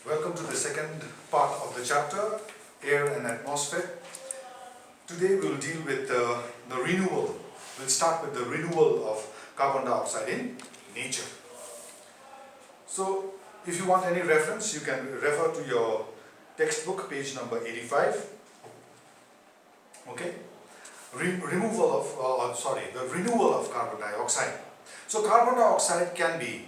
Welcome to the second part of the chapter, Air and Atmosphere. Today we will deal with the renewal. We'll start with the renewal of carbon dioxide in nature. So, if you want any reference, you can refer to your textbook, page number 85. Okay? The renewal of carbon dioxide. So, carbon dioxide can be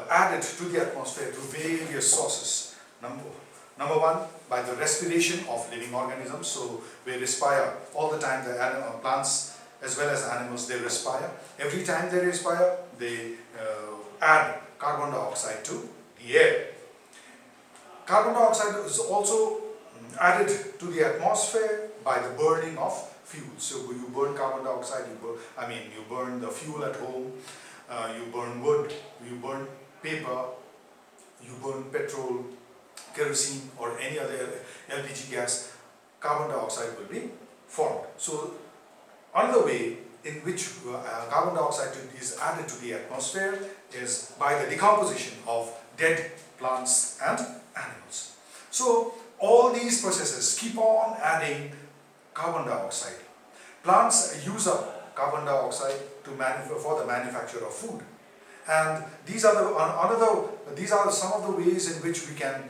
added to the atmosphere through various sources. Number one, by the respiration of living organisms. So we respire all the time. The plants as well as animals, they respire. Every time they respire, they add carbon dioxide to the air. Carbon dioxide is also added to the atmosphere by the burning of fuel. So you burn carbon dioxide, you burn the fuel at home. You burn wood, you burn paper, you burn petrol, kerosene or any other LPG gas, carbon dioxide will be formed. So another way in which carbon dioxide is added to the atmosphere is by the decomposition of dead plants and animals. So all these processes keep on adding carbon dioxide. Plants use up carbon dioxide for the manufacture of food, and these are some of the ways in which we can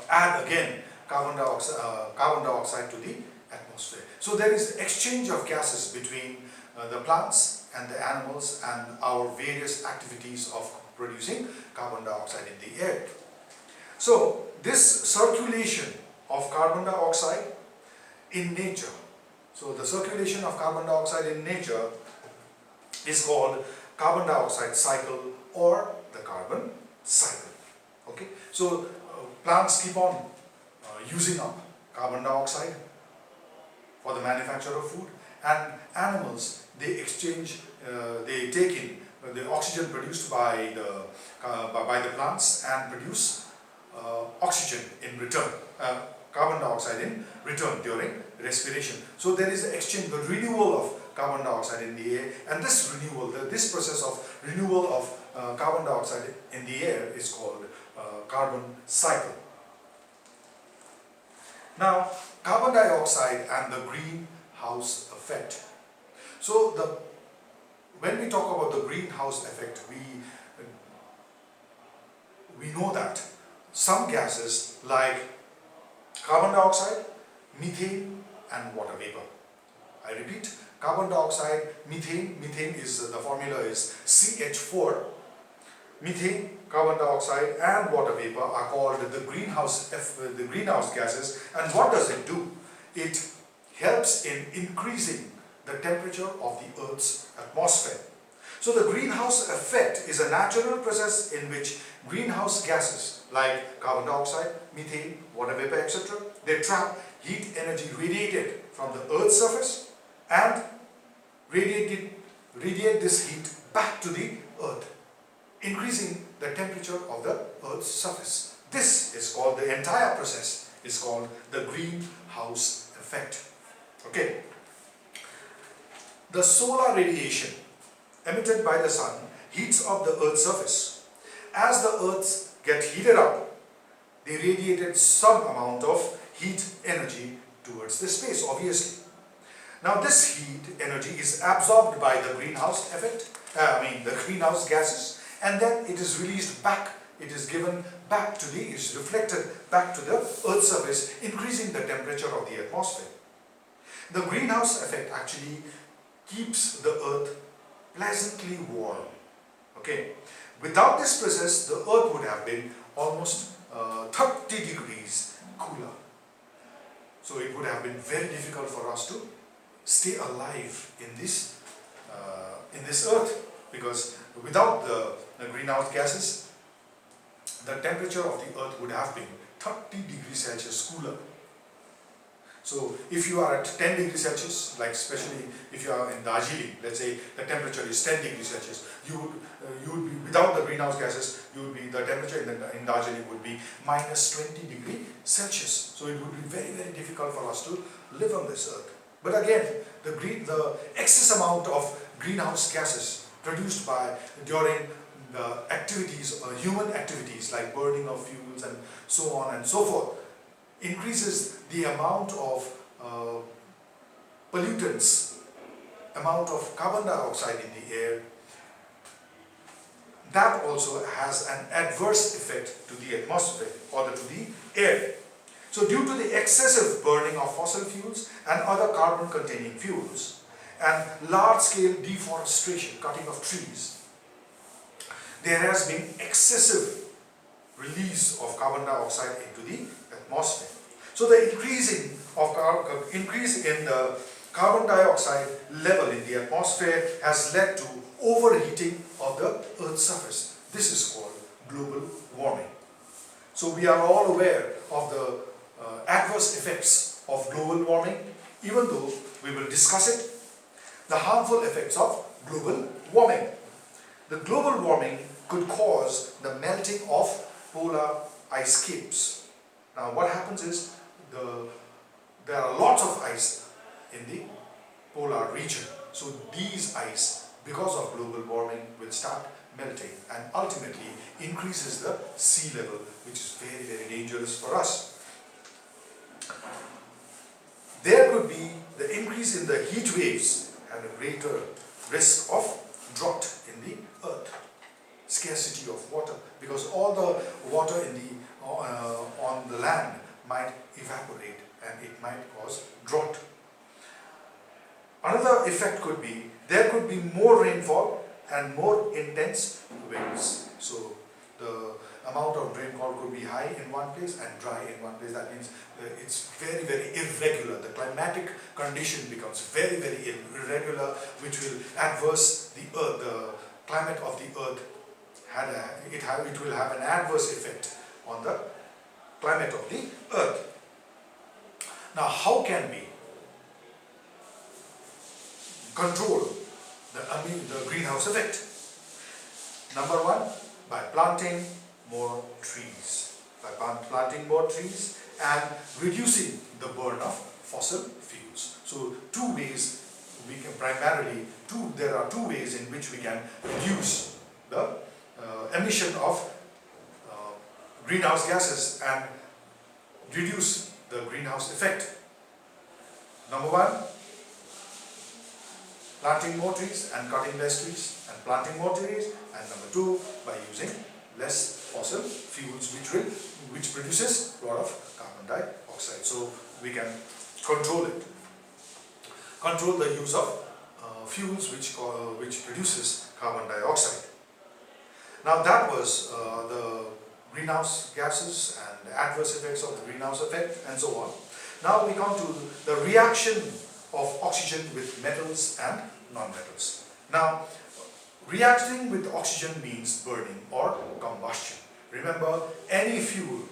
add again carbon dioxide to the atmosphere. So there is exchange of gases between the plants and the animals and our various activities of producing carbon dioxide in the air. So this circulation of carbon dioxide in nature, so the circulation of carbon dioxide in nature is called carbon dioxide cycle or the carbon cycle. Okay, so plants keep on using up carbon dioxide for the manufacture of food, and animals, they exchange, they take in the oxygen produced by the plants and produce oxygen in return, carbon dioxide in return during respiration. So there is an exchange, the renewal of carbon dioxide in the air, and this process of renewal of carbon dioxide in the air is called carbon cycle. Now, carbon dioxide and the greenhouse effect. So when we talk about the greenhouse effect, we know that some gases like carbon dioxide, methane and water vapor. I repeat, carbon dioxide, methane is, the formula is CH4. Methane, carbon dioxide and water vapor are called the greenhouse gases. And what does it do? It helps in increasing the temperature of the Earth's atmosphere. So the greenhouse effect is a natural process in which greenhouse gases like carbon dioxide, methane, water vapor, etc. they trap heat energy radiated from the Earth's surface and radiate this heat back to the Earth, increasing the temperature of the Earth's surface. This is called, the entire process is called the greenhouse effect. Okay. The solar radiation emitted by the sun heats up the Earth's surface. As the Earth gets heated up, they radiated some amount of heat energy towards the space, obviously. Now this heat energy is absorbed by the greenhouse effect, the greenhouse gases, and then it is released back, it is reflected back to the Earth's surface, increasing the temperature of the atmosphere. The greenhouse effect actually keeps the Earth pleasantly warm. Okay. Without this process, the Earth would have been almost 30 degrees cooler. So it would have been very difficult for us to stay alive in this Earth, because without the greenhouse gases, the temperature of the Earth would have been 30 degrees Celsius cooler. So if you are at 10 degrees Celsius, like especially if you are in Darjeeling, let's say the temperature is 10 degrees Celsius, you would be, without the greenhouse gases, the temperature in Darjeeling would be minus 20 degrees Celsius. So it would be very, very difficult for us to live on this Earth. But again, the excess amount of greenhouse gases produced the activities, human activities like burning of fuels and so on and so forth, increases the amount of pollutants, amount of carbon dioxide in the air, that also has an adverse effect to the atmosphere or to the air. So due to the excessive burning of fossil fuels and other carbon containing fuels and large-scale deforestation, cutting of trees, there has been excessive release of carbon dioxide into the atmosphere. So the increase in the carbon dioxide level in the atmosphere has led to overheating of the Earth's surface. This is called global warming. So we are all aware of the adverse effects of global warming, even though we will discuss it. The harmful effects of global warming. The global warming could cause the melting of polar ice caps. Now what happens is there are lots of ice in the polar region. So these ice, because of global warming, will start melting and ultimately increases the sea level, which is very, very dangerous for us. There could be the increase in the heat waves and a greater risk of drought in the earth, scarcity of water, because all the water in the on the land might evaporate and it might cause drought. Another effect could be there could be more rainfall and more intense winds. So the amount of rainfall could be high in one place and dry in one place. That means it's very, very irregular. The climatic condition becomes very, very irregular, which will adverse the earth. The climate of the earth it will have an adverse effect on the climate of the earth. Now, how can we control the greenhouse effect? Number one, by planting more trees. By planting more trees and reducing the burn of fossil fuels. So two ways we can there are two ways in which we can reduce the emission of greenhouse gases and reduce the greenhouse effect. Number one, planting more trees and cutting less trees, and planting more trees, and number two, by using less fossil fuels, which produces a lot of carbon dioxide. So we can control it. Control the use of fuels which produces carbon dioxide. Now that was the greenhouse gases and the adverse effects of the greenhouse effect and so on. Now we come to the reaction of oxygen with metals and non-metals. Now, reacting with oxygen means burning or combustion. Remember, any fuel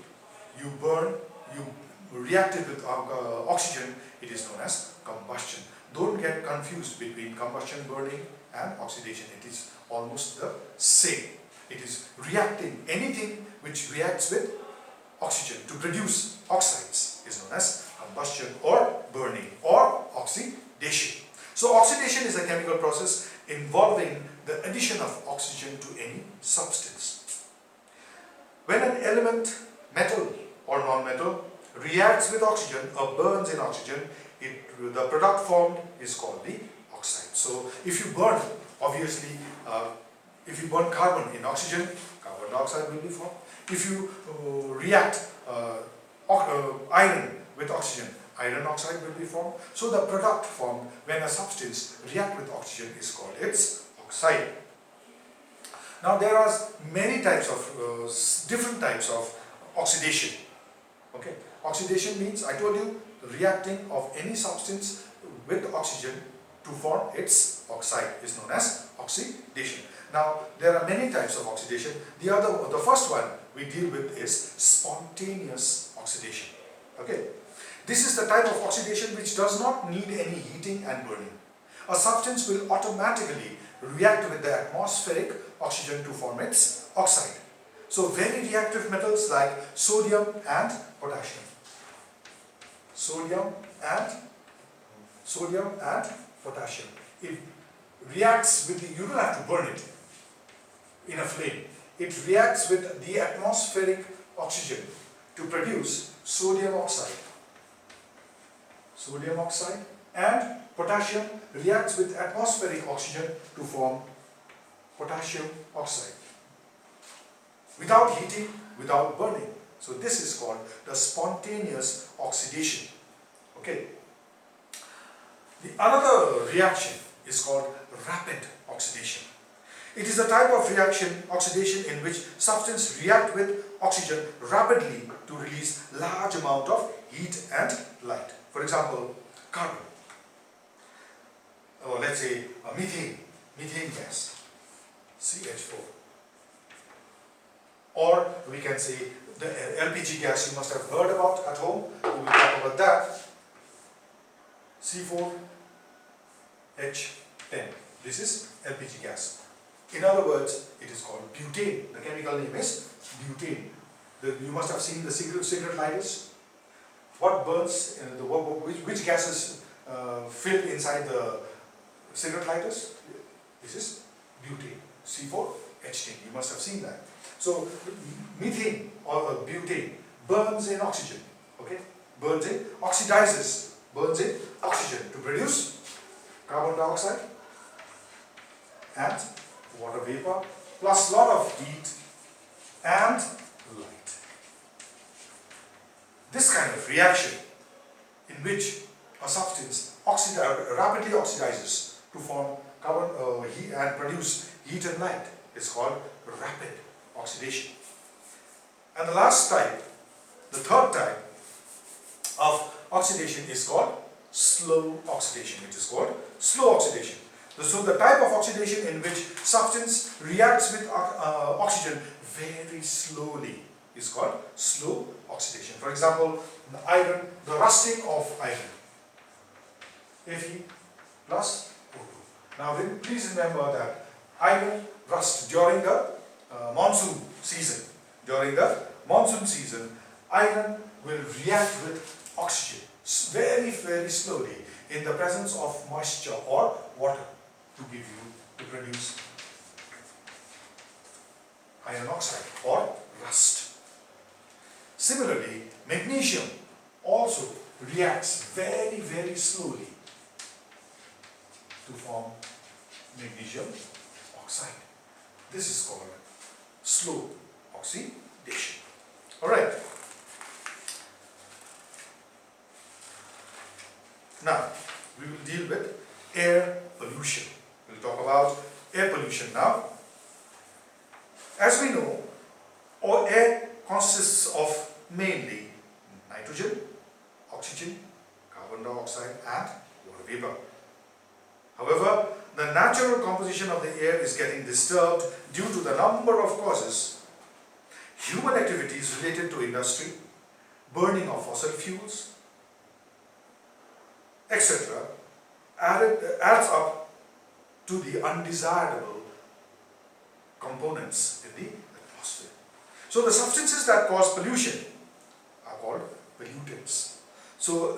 you burn, you react it with oxygen, it is known as combustion. Don't get confused between combustion, burning and oxidation. It is almost the same. It is reacting. Anything which reacts with oxygen to produce oxides is known as combustion or burning or oxidation. So oxidation is a chemical process involving the addition of oxygen to any substance. When an element, metal or non-metal, reacts with oxygen or burns in oxygen, the product formed is called the oxide. So if you burn, obviously, if you burn carbon in oxygen, carbon dioxide will be formed. If you react iron with oxygen, iron oxide will be formed. So the product formed when a substance reacts with oxygen is called its oxide. Now there are many types of, different types of oxidation. Okay, oxidation means, I told you, reacting of any substance with oxygen to form its oxide is known as oxidation. Now there are many types of oxidation. The first one we deal with is spontaneous oxidation. Okay, this is the type of oxidation which does not need any heating and burning. A substance will automatically react with the atmospheric oxygen to form its oxide. So very reactive metals like sodium and potassium. Sodium and potassium. It reacts with the, you don't have to burn it. in a flame. It reacts with the atmospheric oxygen to produce sodium oxide. Sodium oxide, and potassium reacts with atmospheric oxygen to form potassium oxide. Without heating, without burning. So this is called the spontaneous oxidation. Okay. The another reaction is called rapid oxidation. It is a type of oxidation in which substances react with oxygen rapidly to release large amount of heat and light. For example, carbon, or let's say methane gas, CH4. Or we can say the LPG gas you must have heard about at home. We will talk about that. C4H10. This is LPG gas. In other words, it is called butane. The chemical name is butane. You must have seen the cigarette lighters. What burns, which gases fill inside the cigarette lighters? This is butane, C4H10. You must have seen that. So methane or butane burns in oxygen, okay? Oxidizes, burns in oxygen to produce carbon dioxide and water vapor plus lot of heat and light. This kind of reaction in which a substance rapidly oxidizes to form heat and produce heat and light is called rapid oxidation. And the last type, the third type of oxidation is called slow oxidation. It is called slow oxidation. So the type of oxidation in which substance reacts with oxygen very slowly is called slow oxidation. For example, the iron, the rusting of iron, Fe plus O2. Now please remember that iron rust during the monsoon season. During the monsoon season, iron will react with oxygen very slowly in the presence of moisture or water to produce iron oxide or rust. Similarly, magnesium also reacts very slowly to form magnesium oxide. This is called slow oxidation. Alright. Now, we will deal with air pollution. We'll talk about air pollution now. As we know, air consists of mainly nitrogen, oxygen, carbon dioxide and water vapor. However, the natural composition of the air is getting disturbed due to the number of causes. Human activities related to industry, burning of fossil fuels, etc. adds up to the undesirable components in the atmosphere. So the substances that cause pollution are called pollutants. So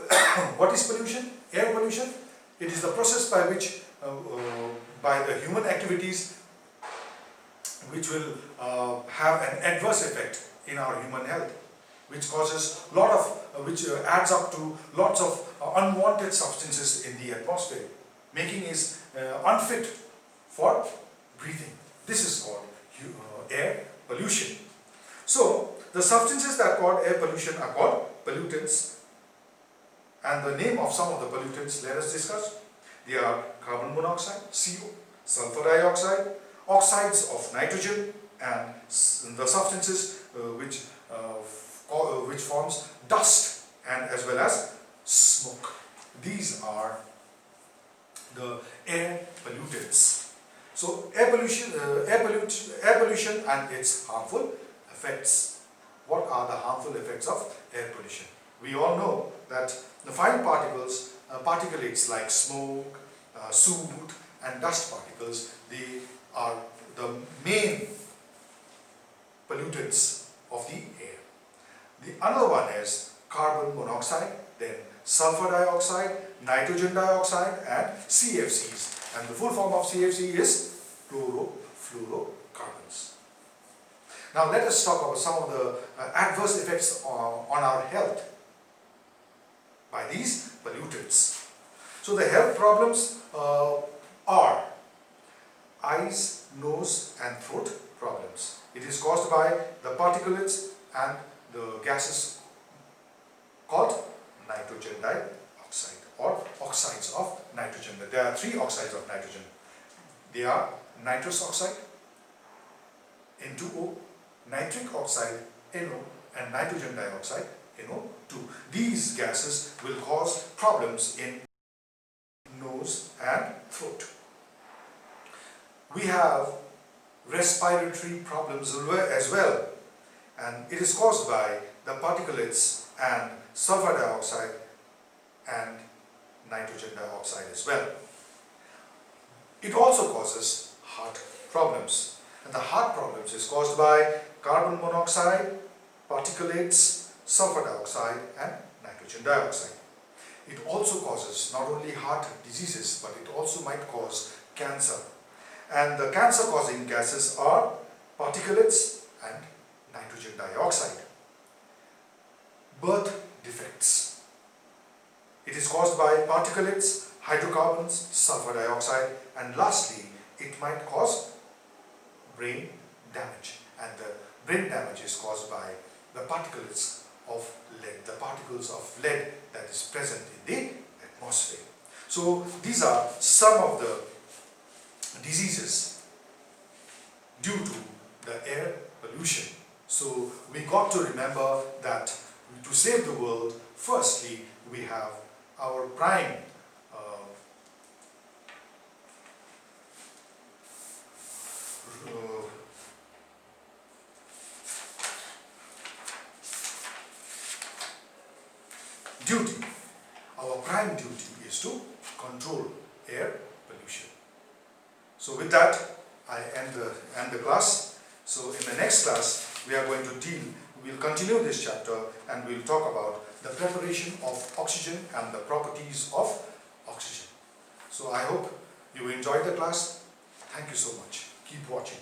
what is pollution? Air pollution? It is the process by which by the human activities which will have an adverse effect in our human health, which causes which adds up to lots of unwanted substances in the atmosphere, making it unfit for breathing. This is called air pollution. So the substances that cause air pollution are called pollutants, and the name of some of the pollutants let us discuss. They are carbon monoxide, CO, sulfur dioxide, oxides of nitrogen, and the substances which forms dust and as well as smoke. These are the air pollutants. So air pollution and its harmful effects. What are the harmful effects of air pollution? We all know that the fine particulates like smoke, soot and dust particles, they are the main pollutants of the air. The other one is carbon monoxide, then sulfur dioxide, nitrogen dioxide and CFCs. And the full form of CFC is chlorofluorocarbons. carbons. Now let us talk about some of the adverse effects on our health by these pollutants. So the health problems are eyes, nose and throat problems. It is caused by the particulates and the gases called nitrogen dioxide or oxides of nitrogen. There are three oxides of nitrogen. They are nitrous oxide, N2O, nitric oxide, NO, and nitrogen dioxide, NO2. These gases will cause problems in nose and throat. We have respiratory problems as well, and it is caused by the particulates and sulfur dioxide and nitrogen dioxide as well. It also causes heart problems, and the heart problems is caused by carbon monoxide, particulates, sulfur dioxide and nitrogen dioxide. It also causes not only heart diseases, but it also might cause cancer. And the cancer causing gases are particulates and nitrogen dioxide. Birth defects. It is caused by particulates, hydrocarbons, sulfur dioxide, and lastly, it might cause brain damage. And the brain damage is caused by the particles of lead that is present in the atmosphere. So these are some of the diseases due to the air pollution. So we got to remember that to save the world, firstly we have our prime duty. Our prime duty is to control air pollution. So with that, I end the class. So in the next class, we will continue this chapter and we'll talk about the preparation of oxygen and the properties of oxygen. So I hope you enjoyed the class. Thank you so much. Keep watching.